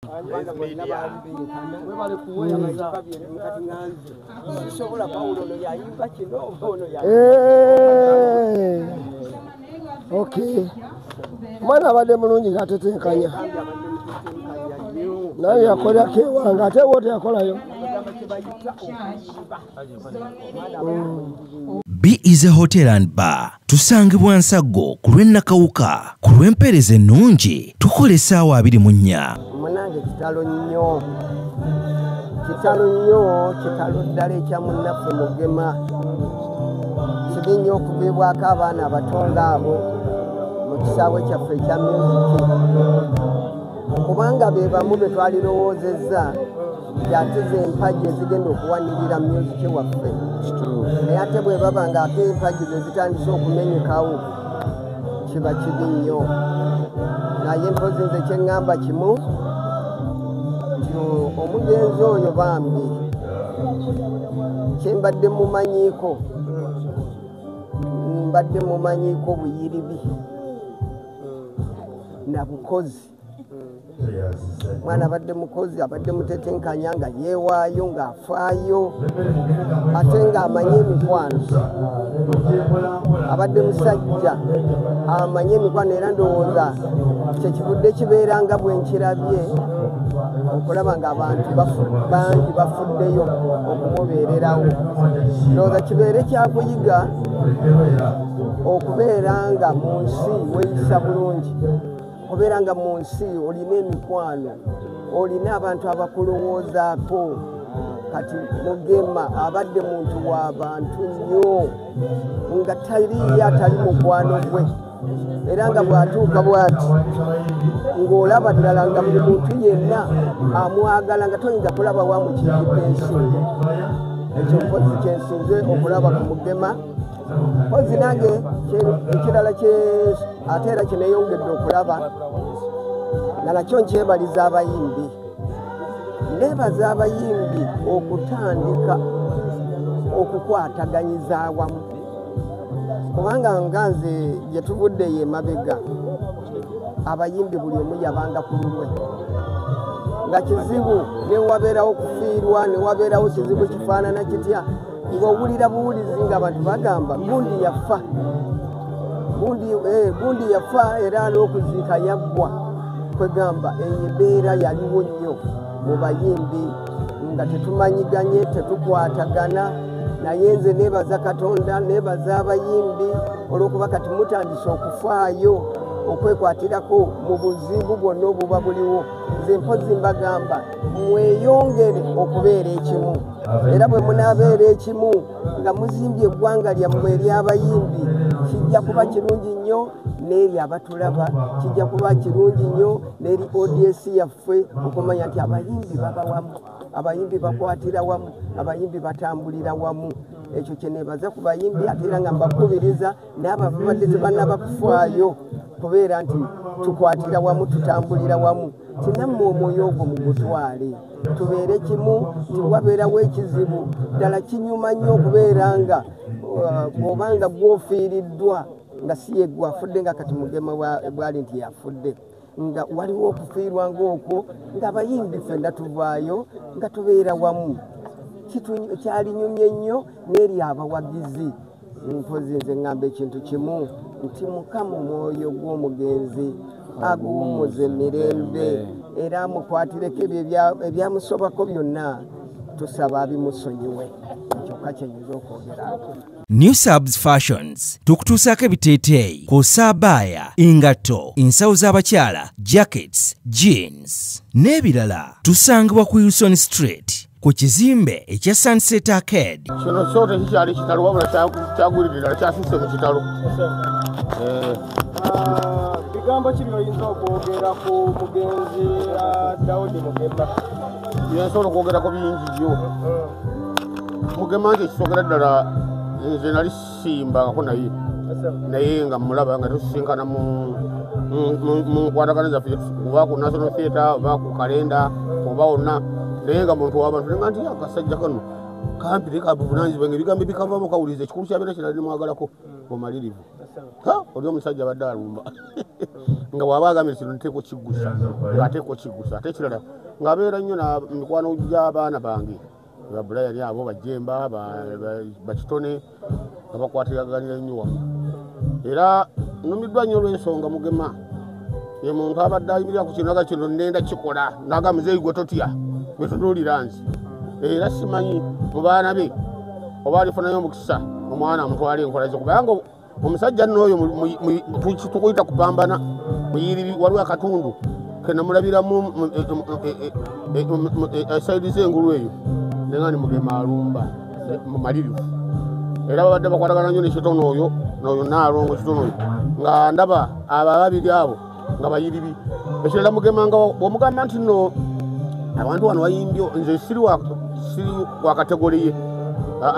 Okay. Mwana abadde mulungi gatetenkanya. Naye yakola kewanga ate wote yakolayo. Be Easy Hotel and Bar. Tusangibwa Nsago ku lw'Ennakawuka, ku lw'empeereza ennungi tukola essaawa 24. Munange kitalo nnyo kitalo ddala ekya munnaffe Mugema. Kibi nnyo okugibwako abaana abatonga abo mu kisaawe kyaffe ekya music, kubanga be bamu be twalirowoozezza yateze empagi ezigenda okuwanirira music waffe. Naye ate bwe baba ng'ate empagi ze zitandise okumenyekawo kiba kibi nnyo. Naye mpozi nze kye ŋŋamba kimu, omugenzi oyo bambi kye mbadde mumanyiiko buyiribi na bukozi. Mwana abadde mukozi, abadde mutetenkanya nga yeewaayo ng'afaayo ate ng'amanye emikwano. Abadde musajja amanye emikwano era ndowooza kyekivudde kibeeranga bwe nkirabye okulaba ng'abantu bangi bafuddeyo okumubeererawo. Ndowooza kibeere kyakuyiga okubeera nga mu nsi weeyisa bulungi, okubeera nga mu nsi olina emikwano, olina abantu abakulowoozaako. Kati Mugema abadde muntu w'abantu nnyo, nga taliyo atali mukwano gwe, era nga bw'atuuka bw'ati ng'olaba ddala nga buli muntu yenna amwagala, nga toyinza kulaba wamukiikidde ensingo. Ekyo mpozi kyensinze okulaba ku Mugema. Mpozi nange ekirala ate era kyeneeyongedde okulaba nga nakyo nkyebaliza abayimbi. Neebaza abayimbi okutandika okukwataganyiza awamu, kubanga nga nze gye tuvuddeyo emabega abayimbi buli omu yabanga ku lulwe, nga kizibu ne wabeerawo kufiirwa, ne wabeerawo kizibu kifaanana kitya, ng'owulira buwulizi ng'abantu bagamba gundi yafa, gundi yafa era n'okuziika yaggwa. Kwegamba embeera yaliwo nnyo mu bayimbi nga tetumanyiganye, tetukwatagana. Naye nze neebaza Katonda, neebaza abayimbi olw'okuba kati mutandise okufaayo okwekwatirako mu buzibu bwonna obuba buliwo. Nze mpozi mbagamba mweyongere okubeera ekimu, era bwe munaabeera ekimu nga muzimbye eggwanga lyammwe ery'abayimbi, kijja kuba kirungi nnyo n'eri abatulaba, kijja kuba kirungi nnyo n'eri audience yaffe okumanya nti abayimbi baba wamu, abayimbi bakwatira wamu, abayimbi batambulira wamu. Ekyo kye neebaza ku bayimbi, ate era nga mbakubiriza n'abo ababadde tebannaba kufaayo kubeera nti tukwatira wamu, tutambulira wamu. Tinammwe omwoyo ogwo mugutwale, tubeere kimu. Tiwabeerawo ekizibu ddala kinyuma nnyo okubeera nga bw'obanga gw'ofiiriddwa nga si ye gwafudde, nga kati Mugema bw'ali nti yafudde, nga waliwo okufiirwa ng'okwo, ng'abayimbi ffenna tuvaayo nga tubeera wamu. Kyalinyumye nnyo n'eri abawagizi. Mpozi nze ŋŋamba ekintu kimu nti Mukama omwoyo gw'omugenzi aguwummuze emirembe era amukwatireko ebyo ebyamusobako byonna, tusaba abimusonyiwe. Kyokka kyenyinza okwogeraako. New Subs Fashions tukutuusaako ebiteeteeyi kw'ossa abaya, engatto, ensawo z'abakyala, jackets, jeans n'ebirala. Tusangibwa ku Wilson Street ku kizimbe ekya Sunset Arcade. Kino kyo tekikyali kitalo wabula kyagulirira kyasusse mu kitalo. Bigambo ki by'oyinza okwogera ku mugenzi Daudi Mugema? Byensobola okwogerako bingi nnyo. Mugema nti ekisogera ddala nze nali simbangako naye nga mulaba nga tusisinkana mu nkwatagana zaffe, oba ku National Theatre oba ku kalenda oba wonna, naye nga muntu w'abantu nenga nti akasajja kano kampi leka buvunanzi bwenge bigambo bikavamo kawulize ekikulu kyabeera kirali mwagalako omalirivu oli omusajja abadde alumba nga bw'aba agambye kino nteeko kiggusa ng'ateeko kiggusa ate ekirala ng'abeera nnyo na mikwano gy'abaana bange babulayani abo bajjemba bakitone nga bakwatiraganira nnyo wamu era nnumiddwa nnyo olw'ensonga Mugema ye muntu abadde ayimirira ku kino kino nenda kikola naga muzeeyi gwe totya gwe tunuulira nzi era simanyi mu baana be oba alifunayo omukisa omwana amutwala enkola ze kubanga omusajja nno oyo tukuyita kupambana muyiriri waliwo akatundu kenamulabiramu esaidi z'engulu eyo nenga ni Mugema alumba mu malirivu era babadde bakwatagana nnyo nekitono oyo n'oyo naalongo kitono oyo nga ndaba abo ababiri abo nga bayiribi ekirala Mugema nga bw'omugamba nti nno abantu wano bayimbyo nze siri wa kategori ye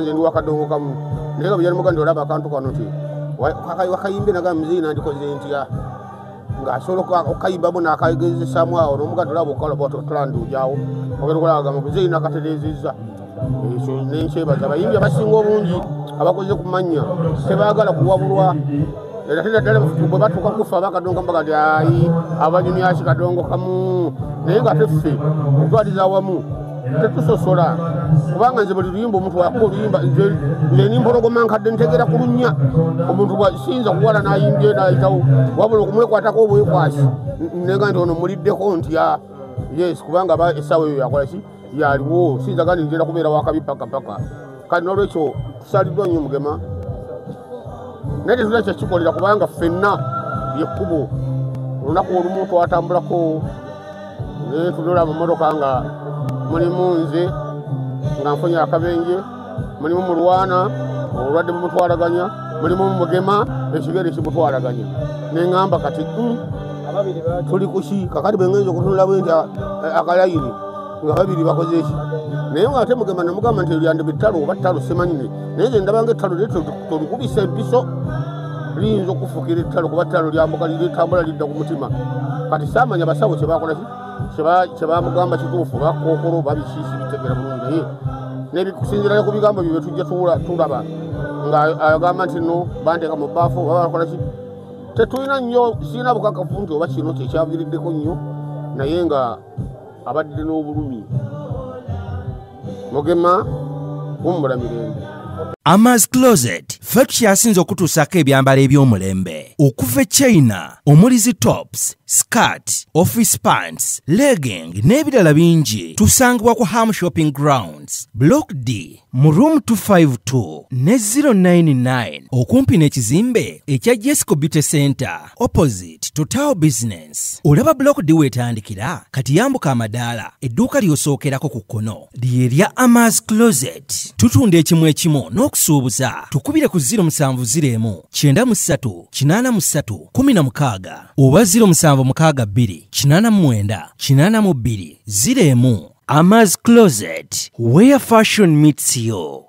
nze ndi wakadongo kamu naye nga buyali mugandi olaba akantu kano ti wakayimbye naga muzeeyi nandikoze ntya ng'asobola okayibbamu n'akagezesaamu awo n'omugandi olaba okalanduujawo ogerukolaagamba muzeeyi nakatereezezza ekyo nenkyebaza abayimbi abasinga obungi abakoze ku mannya tebaagala kuwabulwa era ddala bwe batuuka kufa abakadongo mbaga ti ayi abanyumyaki kadongo kamu naye nga teffe okutwaliza awamu tetusosola kubanga nze buli luyimba omuntu wakuba oluyimba nze nimpologoma nkadde ntegera ku lunnya omuntu bwasiyinza kuwala nayimbye nayitawo wabula okumwekwatako obwekwasi nenga nti ono muliddeko ntya yes kubanga essaawa eyo yakolaki yaliwo siyinza gandi nzera kubeera wakabi pakapaka kati nolwekyo tusaliddwa nnyo Mugema naye tetulina kyekikolera kubanga ffenna lyekkubo olunaku olumu twatambulako naye tunula mu mmotoka nga mulimu nze nga nfunye akabenje mulimu mulwana olwadde bumutwalaganya mulimu Mugema ekigere kimutwalaganya neŋŋamba kati tuli kuki kakati bwengenza okutunula bwenti akalayini nga babiri bakoze eki naye nga ate Mugema namugamba nti lyandibwa ettalo oba ttalo semanyine naye nze ndabanga ettalo lye tolikubisa empiso liyinza okufukira ettalo kuba ttalo lyambuka litambula lidda ku mutima kati saamanya basawo kyebakolaki kyebamugamba kituufu bakookolo babisiisi bitegera bulungi naye nebikusinzirayo ku bigambo byo byetujja tulaba ng'agamba nti no banteeka mu baafu oba bakolaki tetulina nnyo sirina bukakafu nti oba kino kyekyaviiriddeko nnyo naye nga abadde n'obulumi Mugema wummula mirembe Ama's Closet ffe tukyasinza okutuusako ebyambalo eby'omulembe okuva China omuli tops, skirt, office pants, legging n'ebirala bingi tusangibwa ku Ham Shopping Grounds Block D mu room 252 ne 099 okumpi n'ekizimbe ekya Jesco Beauty Center opposite to Tower Business. Olaba Block D wetandikira kati yambuka amadaala edduuka ly'osookerako ku kkono lyerya Ama's Closet. Tutunda ekimu ekimu n'okusuubuza tukubire ku 0701 93 83 16 oba 0762 89 82 01. Ama's Closet, where fashion meets you.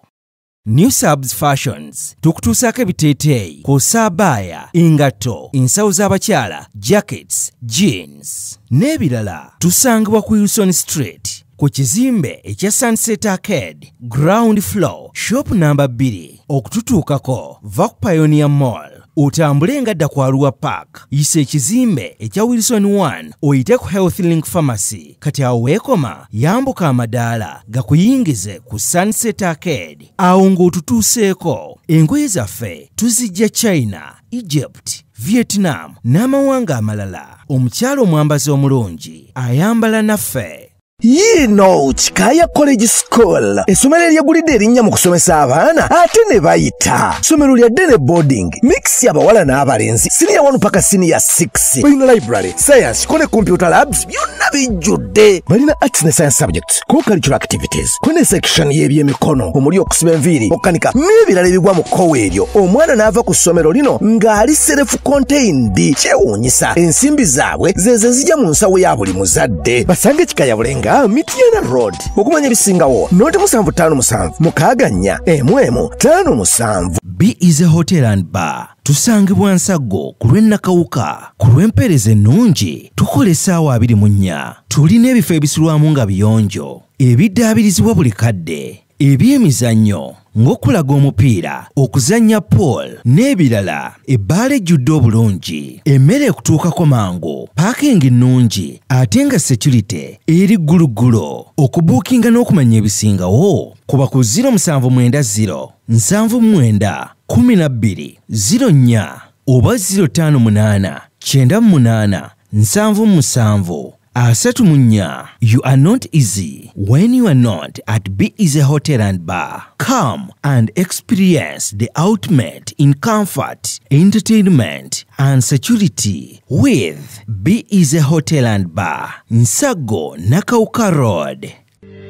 New Subs Fashions tukutuusako ebiteeteeyi kw'ossa abaya, engatto, ensawo z'abakyala, jackets, jeans n'ebirala. Tusangibwa ku Wilson Street ku kizimbe ekya Sunset Arcade ground floor shop number 2. Okututuukako va ku Pioneer Mall otambule ngadda ku Arua Park yisa ekizimbe ekya Wilson 1 oyite ku Health Link Pharmacy kati awo weekoma yambuka amadaala gakuyingize ku Sunset Arcade awo ng'otutuuseeko. Engoye zaffe tuzijja China, Egypt, Vietnam n'amawanga amalala. Omukyala omwambazi omulungi ayambala naffe. Yino Chikaya College School essomero eryegulidde erinnya mu kusomesa abaana ate ne bayita ssomero lya Dene Boarding mix y'abawala n'abalenzi senior 1 paka senior 6 balina library science kone computer labs byonna bijjudde balina arts ne science subjects co-curricular activities kone section y'ebyemikono omuli okusiba enviiri okukanika n'ebirala ebigwa mu kkowe eryo omwana n'ava ku ssomero lino ng'ali self contained kyewuunyisa ensimbi zaabwe ze zijja mu nsawo ya buli muzadde basange Chikaya Bulenga Mitiana Road okumanya bisingawo noti 757 mukaganya emwemu 57. B is a hotel and bar. Tusangibwa Nsago ku lw'Ennakawuka ku lw'empeereza ennungi tukola essaawa 24. Tulina ebifo ebisulwamu nga biyonjo ebiddaabirizibwa buli kadde ebyemizannyo ng'okulaga omupiira, okuzannya pool n'ebirala. Ebbaala ejjudde obulungi, emmere ekutuukako mangu, paakingi nnungi ate nga security eri gguluggulo. Okubuukinga n'okumanya ebisingawo kuba ku 070 79 12 04 oba 058 98 77 34. You are not easy when you are not at Be Easy Hotel and Bar. Come and experience the ultimate in comfort, entertainment and security with Be Easy Hotel and Bar, Nsago Nakauka Road.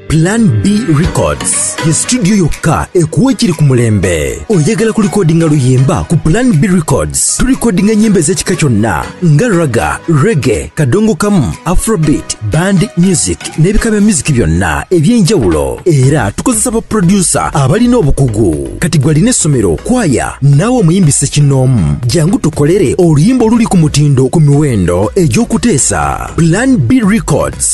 Plan B Records ye studio yokka ekuwa ekiri ku mulembe. Oyagala ku recordinga luyimba ku Plan B Records. Tu recordinga nyimbe z'ekika kyonna nga raga, reggae, kadongo kamu, afrobeat, band music n'ebika bya music byonna eby'enjawulo. Era tukozesa ba producer abalina obukugu. Kati gwalina essomero, kwaya, naawe omuyimbise kinoomu. Jangu tukolere oluyimba oluli ku mutindo ku miwendo egy'okuteesa. Plan B Records